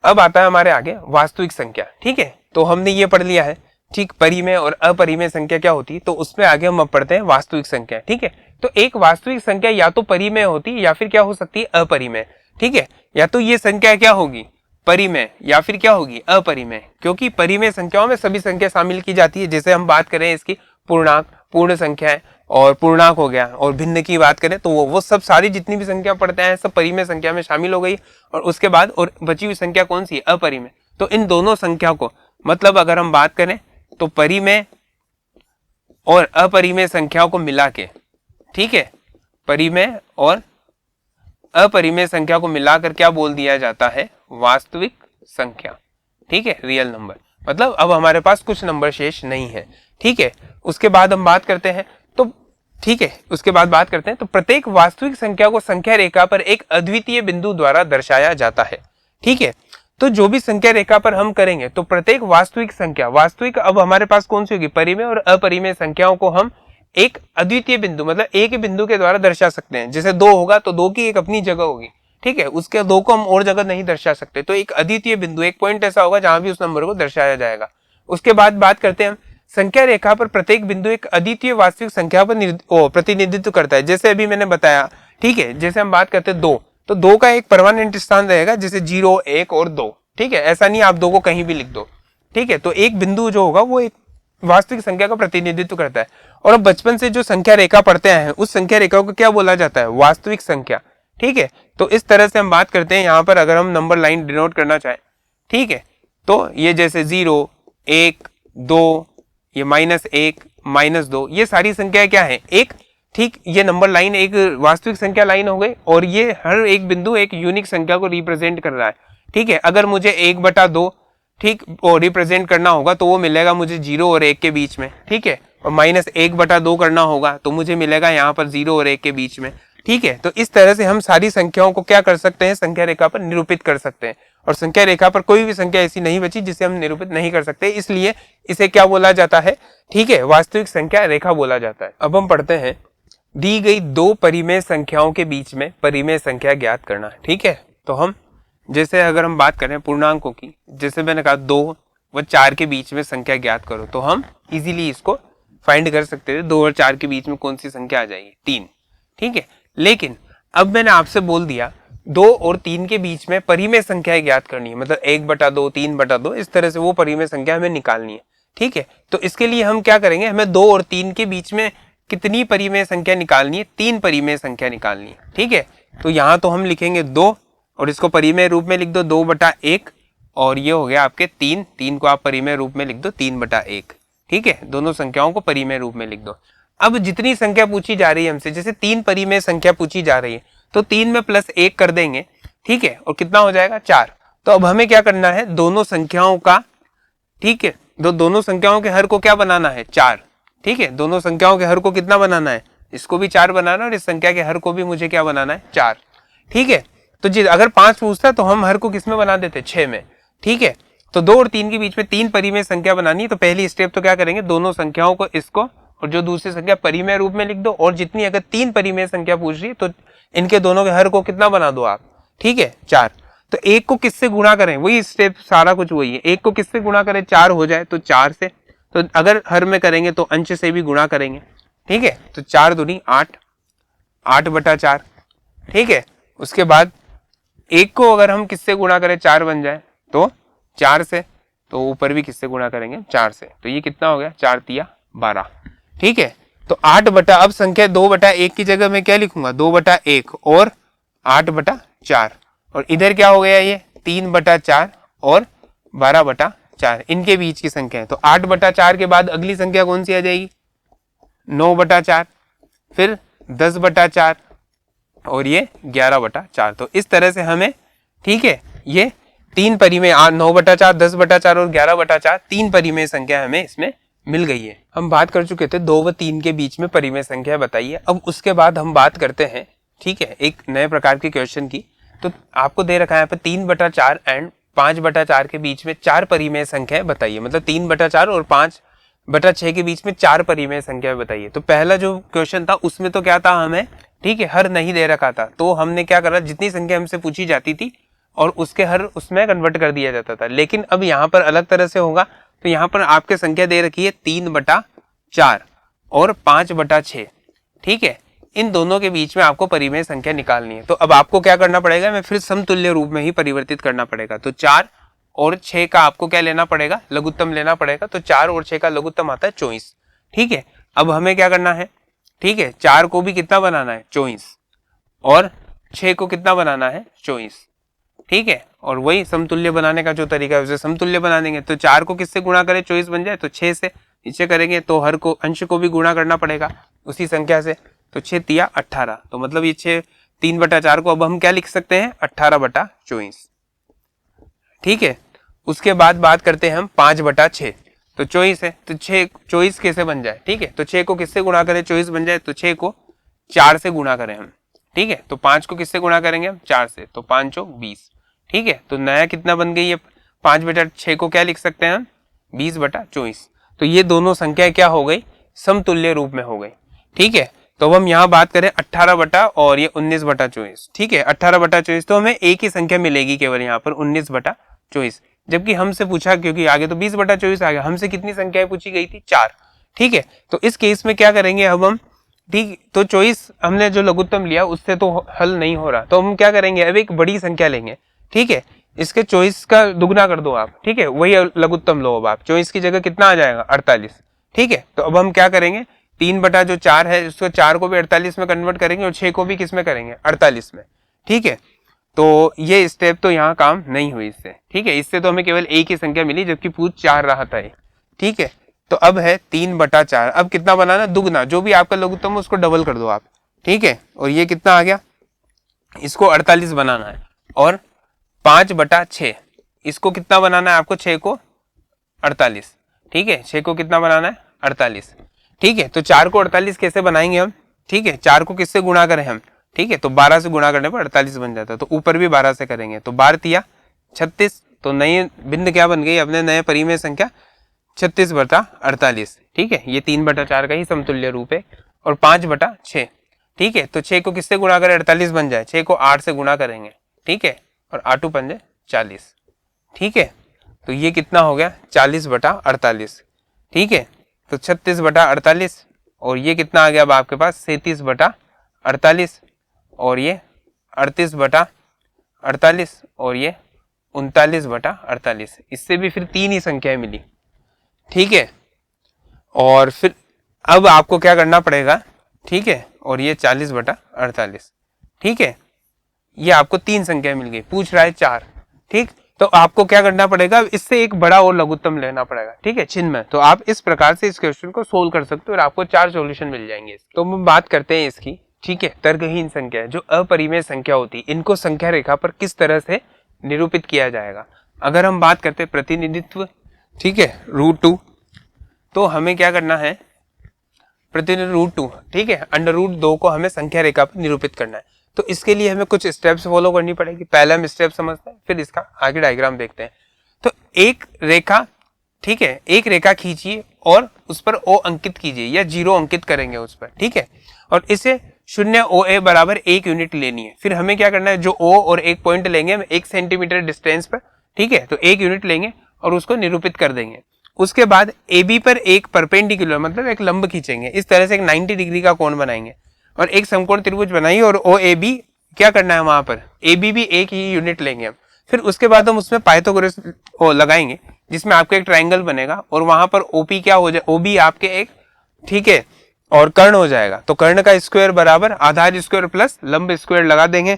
अब आता है हमारे आगे वास्तविक संख्या। ठीक है, तो हमने ये पढ़ लिया है, ठीक, परिमेय और अपरिमेय संख्या क्या होती है, तो उसमें आगे हम अब पढ़ते हैं वास्तविक संख्या। ठीक है, तो एक वास्तविक संख्या या तो परिमेय होती है या फिर क्या हो सकती है, अपरिमेय। ठीक है, या तो ये संख्या क्या होगी, परिमेय, या फिर क्या होगी, अपरिमेय, क्योंकि परिमेय संख्याओं में सभी संख्या शामिल की जाती है। जैसे हम बात करें इसकी पूर्णांक, पूर्ण संख्या है, और पूर्णांक हो गया, और भिन्न की बात करें तो वो सब सारी जितनी भी संख्या पढ़ते हैं सब परिमेय संख्या में शामिल हो गई। और उसके बाद और बची हुई संख्या कौन सी है, अपरिमेय। तो इन दोनों संख्या को, मतलब अगर हम बात करें तो परिमेय और अपरिमेय संख्याओं को मिला के, ठीक है, परिमेय और अपरिमेय संख्या को मिलाकर क्या बोल दिया जाता है, वास्तविक संख्या। ठीक है, रियल नंबर, मतलब अब हमारे पास कुछ नंबर शेष नहीं है। ठीक है, उसके बाद हम बात करते हैं तो, ठीक है, उसके बाद बात करते हैं तो प्रत्येक वास्तविक संख्या को संख्या रेखा पर एक अद्वितीय बिंदु द्वारा दर्शाया जाता है। ठीक है, तो जो भी संख्या रेखा पर हम करेंगे तो प्रत्येक वास्तविक संख्या, वास्तविक अब हमारे पास कौन सी होगी, परिमेय और अपरिमेय संख्याओं को हम एक अद्वितीय बिंदु, मतलब एक ही बिंदु के द्वारा दर्शा सकते हैं। जैसे 2 होगा तो 2 की एक अपनी जगह होगी। ठीक है, उसके 2 को हम और जगह नहीं दर्शा सकते, तो एक अद्वितीय बिंदु, एक पॉइंट ऐसा होगा जहां भी उस नंबर को दर्शाया जाएगा। उसके बाद बात करते हैं हम संख्या रेखा पर प्रत्येक बिंदु एक अद्वितीय वास्तविक संख्या पर प्रतिनिधित्व करता है। जैसे अभी मैंने बताया, ठीक है, जैसे हम बात करते हैं 2, तो 2 का एक परमानेंट स्थान रहेगा, जैसे 0, 1 और 2। ठीक है, ऐसा नहीं आप 2 को कहीं भी लिख दो। ठीक है, तो एक बिंदु जो होगा वो एक वास्तविक संख्या का प्रतिनिधित्व करता है। और अब बचपन से जो संख्या रेखा पढ़ते हैं उस संख्या रेखा को क्या बोला जाता है, वास्तविक संख्या। ठीक है, तो इस तरह से हम बात करते हैं। यहाँ पर अगर हम नंबर लाइन डिनोट करना चाहें, ठीक है, तो ये जैसे 0, 1, 2, ये -1, -2, ये सारी संख्या क्या है, एक, ठीक, ये नंबर लाइन एक वास्तविक संख्या लाइन हो गई, और ये हर एक बिंदु एक यूनिक संख्या को रिप्रेजेंट कर रहा है। ठीक है, अगर मुझे 1/2, ठीक, और रिप्रेजेंट करना होगा तो वो मिलेगा मुझे 0 और 1 के बीच में। ठीक है, और -1/2 करना होगा तो मुझे मिलेगा यहाँ पर 0 और 1 के बीच में। ठीक है, तो इस तरह से हम सारी संख्याओं को क्या कर सकते हैं, संख्या रेखा पर निरूपित कर सकते हैं। और संख्या रेखा पर कोई भी संख्या ऐसी नहीं बची जिसे हम निरूपित नहीं कर सकते, इसलिए इसे क्या बोला जाता है, ठीक है, वास्तविक संख्या रेखा बोला जाता है। अब हम पढ़ते हैं, दी गई 2 परिमेय संख्याओं के बीच में परिमेय संख्या ज्ञात करना। ठीक है, तो हम जैसे अगर हम बात करें पूर्णांकों की, जैसे मैंने कहा 2 व 4 के बीच में संख्या ज्ञात करो, तो हम इजीली इसको फाइंड कर सकते थे। 2 और 4 के बीच में कौन सी संख्या आ जाएगी, 3। ठीक है, लेकिन अब मैंने आपसे बोल दिया 2 और 3 के बीच में परिमेय संख्या ज्ञात करनी है, मतलब 1/2, 3/2, इस तरह से वो परिमेय संख्या हमें निकालनी है। ठीक है, तो इसके लिए हम क्या करेंगे, हमें 2 और 3 के बीच में कितनी परिमेय संख्या निकालनी है, 3 परिमेय संख्या निकालनी है। ठीक है, तो यहाँ तो हम लिखेंगे 2 और इसको परिमेय रूप में लिख दो 2/1, और ये हो गया आपके 3 को आप परिमेय रूप में लिख दो 3/1। ठीक है, दोनों संख्याओं को परिमेय रूप में लिख दो। अब जितनी संख्या पूछी जा रही है हमसे, जैसे 3 परिमेय संख्या पूछी जा रही है, तो 3 में +1 कर देंगे। ठीक है, और कितना हो जाएगा, 4। तो अब हमें क्या करना है, दोनों संख्याओं का, ठीक है, दोनों संख्याओं के हर को क्या बनाना है, 4। ठीक है, दोनों संख्याओं के हर को कितना बनाना है, इसको भी 4 बनाना, और इस संख्या के हर को भी मुझे क्या बनाना है, 4। ठीक है, तो जी अगर 5 पूछता तो हम हर को किस में बना देते, 6 में। ठीक है, तो 2 और 3 के बीच में 3 परिमेय संख्या बनानी है, तो पहली स्टेप तो क्या करेंगे, दोनों संख्याओं को इसको और जो दूसरी संख्या परिमेय रूप में लिख दो, और जितनी अगर 3 परिमेय संख्या पूछ रही है तो इनके दोनों के हर को कितना बना दो आप, ठीक है, 4। तो 1 को किससे गुणा करें, वही स्टेप सारा कुछ वही है, 1 को किससे गुणा करें, 4 हो जाए तो 4 से, तो अगर हर में करेंगे तो अंश से भी गुणा करेंगे। ठीक है, तो 4 दूनी 8, 8/4। ठीक है, उसके बाद 1 को अगर हम किससे गुणा करें, 4 बन जाए तो 4 से, तो ऊपर भी किससे गुणा करेंगे, 4 से, तो ये कितना हो गया, 4 तिया 12। ठीक है, तो 8 अब संख्या 2/1 की जगह मैं क्या लिखूंगा, 2/1 और 8/4, और इधर क्या हो गया, ये 3/4 और 12/4, इनके बीच की संख्या है। तो 8/4 के बाद अगली संख्या कौन सी आ जाएगी, 9/4, फिर 10/4 और ये 11/4। तो इस तरह से हमें, ठीक है, ये 3 परिमेय 9/4, 10/4 और 11/4 3 परिमेय संख्या हमें इसमें मिल गई है। हम बात कर चुके थे 2 व 3 के बीच में परिमेय संख्या बताइए। अब उसके बाद हम बात करते हैं, ठीक है, एक नए प्रकार के क्वेश्चन की। तो आपको दे रखा है यहाँ पे 3/4 एंड 5/4 के बीच में 4 परिमेय संख्या बताइए, मतलब 3/4 और 5/6 के बीच में 4 परिमेय संख्या बताइए। तो पहला जो क्वेश्चन था उसमें तो क्या था, हमें, ठीक है, हर नहीं दे रखा था, तो हमने क्या करा, जितनी संख्या हमसे पूछी जाती थी और उसके हर उसमें कन्वर्ट कर दिया जाता था। लेकिन अब यहाँ पर अलग तरह से होगा। तो यहाँ पर आपके संख्या दे रखी है 3/4 और 5/6, ठीक है। इन दोनों के बीच में आपको परिमेय संख्या निकालनी है। तो अब आपको क्या करना पड़ेगा, मैं फिर समतुल्य रूप में ही परिवर्तित करना पड़ेगा। तो 4 और 6 का आपको क्या लेना पड़ेगा, लघुत्तम लेना पड़ेगा। तो 4 और 6 का लघुत्तम आता है 24, ठीक है। अब हमें क्या करना है, ठीक है, 4 को भी कितना बनाना है 24 और 6 को कितना बनाना है 24, ठीक है। और वही समतुल्य बनाने का जो तरीका है उसे समतुल्य बना देंगे। तो 4 को किससे गुणा करें 24 बन जाए, तो 6 से नीचे करेंगे तो हर को अंश को भी गुणा करना पड़ेगा उसी संख्या से। तो 6 तिया 18, तो मतलब ये 6 3/4 को अब हम क्या लिख सकते हैं 18/24, ठीक है। उसके बाद बात करते हैं हम 5/6। तो 24 है, तो 6 24 कैसे बन जाए, ठीक है। तो 6 को किससे गुणा करें 24 बन जाए, तो 6 को 4 से गुणा करें हम, ठीक है। तो 5 को किससे गुणा करेंगे हम 4 से, तो 5 चौक 20, ठीक है। तो नया कितना बन गई है 5/6 को क्या लिख सकते हैं हम 20/24। तो ये दोनों संख्या क्या हो गई, समतुल्य रूप में हो गई, ठीक है। तो अब हम यहाँ बात करें 18 और ये 19/24, ठीक है। 18/24 तो हमें एक ही संख्या मिलेगी केवल यहाँ पर 19/24, जबकि हमसे पूछा, क्योंकि आगे तो 20/24 आ गया, हमसे कितनी संख्याएं पूछी गई थी 4, ठीक है। तो इस केस में क्या करेंगे अब हम, ठीक, तो 24 हमने जो लघुत्तम लिया उससे तो हल नहीं हो रहा, तो हम क्या करेंगे अब एक बड़ी संख्या लेंगे, ठीक है। इसके 24 का दुगना कर दो आप, ठीक है, वही लघुत्तम लो अब आप। 24 की जगह कितना आ जाएगा 48, ठीक है। तो अब हम क्या करेंगे 3/4 है उसको 4 को भी 48 में कन्वर्ट करेंगे और 6 को भी किस में करेंगे 48 में, ठीक है। तो ये स्टेप तो यहाँ काम नहीं हुई इससे, ठीक है। इससे तो हमें केवल एक ही संख्या मिली जबकि पूछ 4 रहा था, ठीक है। तो अब है 3/4, अब कितना बनाना दुगना, जो भी आपका लघुत्तम है उसको डबल कर दो आप, ठीक है। और ये कितना आ गया, इसको 48 बनाना है। और 5/6 इसको कितना बनाना है आपको 6 को 48, ठीक है। 6 को कितना बनाना है 48, ठीक है। तो 4 को 48 कैसे बनाएंगे हम, ठीक है। 4 को किससे गुणा करें हम, ठीक है। तो 12 से गुणा करने पर 48 बन जाता है, तो ऊपर भी 12 से करेंगे तो 12 तिया 36, तो नई भिन्न क्या बन गई अपने नए परिमेय संख्या 36/48, ठीक है। ये 3/4 का ही समतुल्य रूप है। और 5/6, ठीक है। तो 6 को किससे गुणा करें 48 बन जाए, 6 को 8 से गुणा करेंगे, ठीक है। और 8 पंजे 40, ठीक है। तो ये कितना हो गया 40/48, ठीक है। तो 36/48 और ये कितना आ गया अब आपके पास 37/48 और ये 38/48 और ये 39/48। इससे भी फिर 3 ही संख्याएं मिली, ठीक है। और फिर अब आपको क्या करना पड़ेगा, ठीक है। और ये 40/48, ठीक है। ये आपको 3 संख्या मिल गई, पूछ रहा है 4, ठीक। तो आपको क्या करना पड़ेगा, इससे एक बड़ा और लघुत्तम लेना पड़ेगा, ठीक है, चिन्ह में। तो आप इस प्रकार से इस क्वेश्चन को सोल्व कर सकते हो और आपको 4 सॉल्यूशन मिल जाएंगे। तो हम बात करते हैं इसकी, ठीक है, तर्कहीन संख्या जो अपरिमेय संख्या होती है इनको संख्या रेखा पर किस तरह से निरूपित किया जाएगा। अगर हम बात करते हैं प्रतिनिधित्व, ठीक है, √2, तो हमें क्या करना है प्रतिनिधित्व √2, ठीक है, √2 को हमें संख्या रेखा पर निरूपित करना है। तो इसके लिए हमें कुछ स्टेप्स फॉलो करनी पड़ेगी। पहला हम स्टेप समझते हैं, फिर इसका आगे डायग्राम देखते हैं। तो एक रेखा, ठीक है, एक रेखा खींचिए और उस पर O अंकित कीजिए या 0 अंकित करेंगे उस पर, ठीक है। और इसे 0 OA बराबर 1 यूनिट लेनी है। फिर हमें क्या करना है, जो O और एक पॉइंट लेंगे हम 1 सेंटीमीटर डिस्टेंस पर, ठीक है, तो 1 यूनिट लेंगे और उसको निरूपित कर देंगे। उसके बाद AB पर एक परपेंडिकुलर मतलब एक लंब खींचेंगे, इस तरह से एक 90 डिग्री का कोण बनाएंगे और एक समकोण त्रिभुज बनाइए और OAB क्या करना है वहां पर AB भी 1 ही यूनिट लेंगे हम। फिर उसके बाद हम उसमें पाइथागोरस लगाएंगे जिसमें आपको एक ट्रायंगल बनेगा और वहां पर OP क्या हो जाए, OB आपके एक, ठीक है, और कर्ण हो जाएगा। तो कर्ण का स्क्वायर बराबर आधार स्क्वायर प्लस लंब स्क्वायर लगा देंगे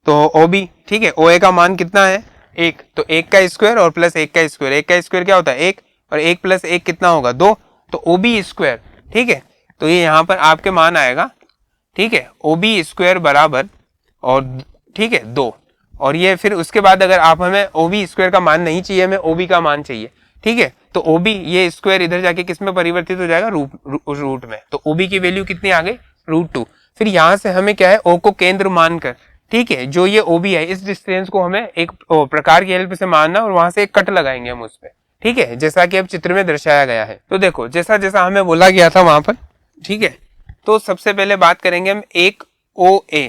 तो OB, ठीक है। OA का मान कितना है 1, तो 1 का स्क्वायर और प्लस 1 का स्क्वायर, 1 का स्क्वायर क्या होता है 1 और 1 प्लस 1 कितना होगा 2, तो OB स्क्वायर, ठीक है। तो ये यहाँ पर आपके मान आएगा, ठीक है, OB स्क्वायर बराबर और, ठीक है, 2। और ये फिर उसके बाद अगर आप हमें OB स्क्वायर का मान नहीं चाहिए, हमें OB का मान चाहिए, ठीक है, तो OB ये स्क्वायर इधर जाके किस में परिवर्तित हो जाएगा रूट में। तो OB की वैल्यू कितनी आ गई √2। फिर यहाँ से हमें क्या है O को केंद्र मानकर, ठीक है, जो ये OB है इस डिस्टेंस को हमें एक प्रकार की हेल्प से मानना और वहां से एक कट लगाएंगे हम उस पर, ठीक है, जैसा कि अब चित्र में दर्शाया गया है। तो देखो जैसा जैसा हमें बोला गया था वहां पर, ठीक है। तो सबसे पहले बात करेंगे हम एक OA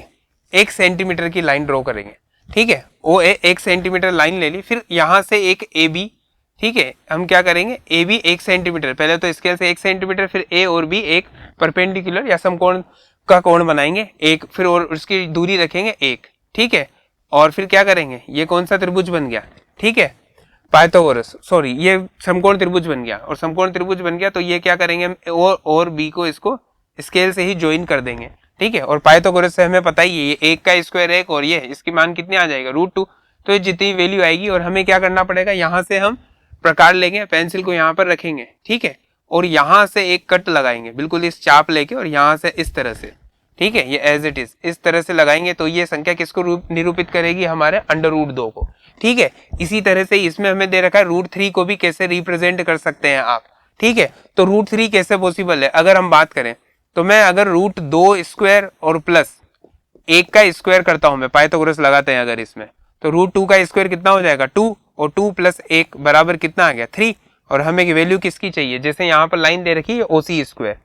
1 सेंटीमीटर की लाइन ड्रॉ करेंगे, ठीक है, ओ ए 1 सेंटीमीटर लाइन ले ली, फिर यहाँ से एक ए बी, ठीक है, हम क्या करेंगे ए बी 1 सेंटीमीटर, पहले तो स्केल से 1 सेंटीमीटर, फिर ए और बी एक परपेंडिकुलर या समकोण का कोण बनाएंगे एक, फिर और उसकी दूरी रखेंगे 1, ठीक है, और फिर क्या करेंगे, ये कौन सा त्रिभुज बन गया, ठीक है, पाइथागोरस, सॉरी ये समकोण त्रिभुज बन गया, और समकोण त्रिभुज बन गया तो ये क्या करेंगे हम ओ और बी को इसको स्केल से ही ज्वाइन कर देंगे, ठीक है, और पाइथागोरस से हमें पता ही है ये 1 का स्क्वायर 1 और ये इसकी मान कितनी आ जाएगा √2, तो ये जितनी वैल्यू आएगी, और हमें क्या करना पड़ेगा, यहाँ से हम प्रकार लेंगे, पेंसिल को यहाँ पर रखेंगे, ठीक है, और यहाँ से एक कट लगाएंगे बिल्कुल इस चाप लेके, और यहाँ से इस तरह से, ठीक है, ये एज इट इज इस तरह से लगाएंगे, तो ये संख्या किसको निरूपित करेगी, हमारे √2 को, ठीक है। इसी तरह से इसमें हमें दे रखा है √3 को भी कैसे रिप्रेजेंट कर सकते हैं आप, ठीक है, तो √3 कैसे पॉसिबल है, अगर हम बात करें तो मैं अगर √2 स्क्वायर और प्लस 1 का स्क्वायर करता हूं, मैं पाइथागोरस लगाते हैं अगर इसमें, तो √2 का स्क्वायर कितना हो जाएगा 2, और 2 + 1 बराबर कितना आ गया 3, और हमें वैल्यू किसकी चाहिए, जैसे यहाँ पर लाइन दे रखी है OC स्क्वायर,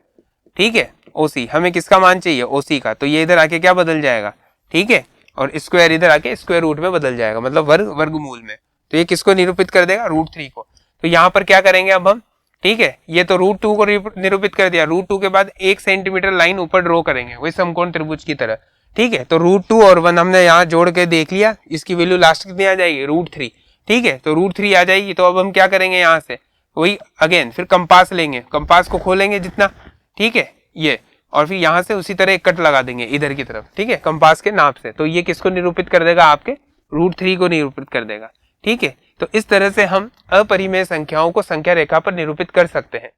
ठीक है, OC हमें किसका मान चाहिए OC का, तो ये इधर आके क्या बदल जाएगा, ठीक है, और स्क्वायर इधर आके स्क्वायर रूट में बदल जाएगा, मतलब वर्गमूल में, तो ये किसको निरूपित कर देगा √3 को। तो यहाँ पर क्या करेंगे अब हम, ठीक है, ये तो √2 को निरूपित कर दिया, √2 के बाद 1 सेंटीमीटर लाइन ऊपर ड्रॉ करेंगे वही समकोण त्रिभुज की तरह, ठीक है, तो √2 और 1 हमने यहाँ जोड़ के देख लिया, इसकी वैल्यू लास्ट कितनी आ जाएगी √3, ठीक है, तो √3 आ जाएगी, तो अब हम क्या करेंगे यहाँ से वही अगेन फिर कंपास लेंगे, कंपास को खोलेंगे जितना, ठीक है, ये, और फिर यहाँ से उसी तरह एक कट लगा देंगे इधर की तरफ, ठीक है, कंपास के नाप से, तो ये किसको निरूपित कर देगा, आपके √3 को निरूपित कर देगा, ठीक है। तो इस तरह से हम अपरिमेय संख्याओं को संख्या रेखा पर निरूपित कर सकते हैं।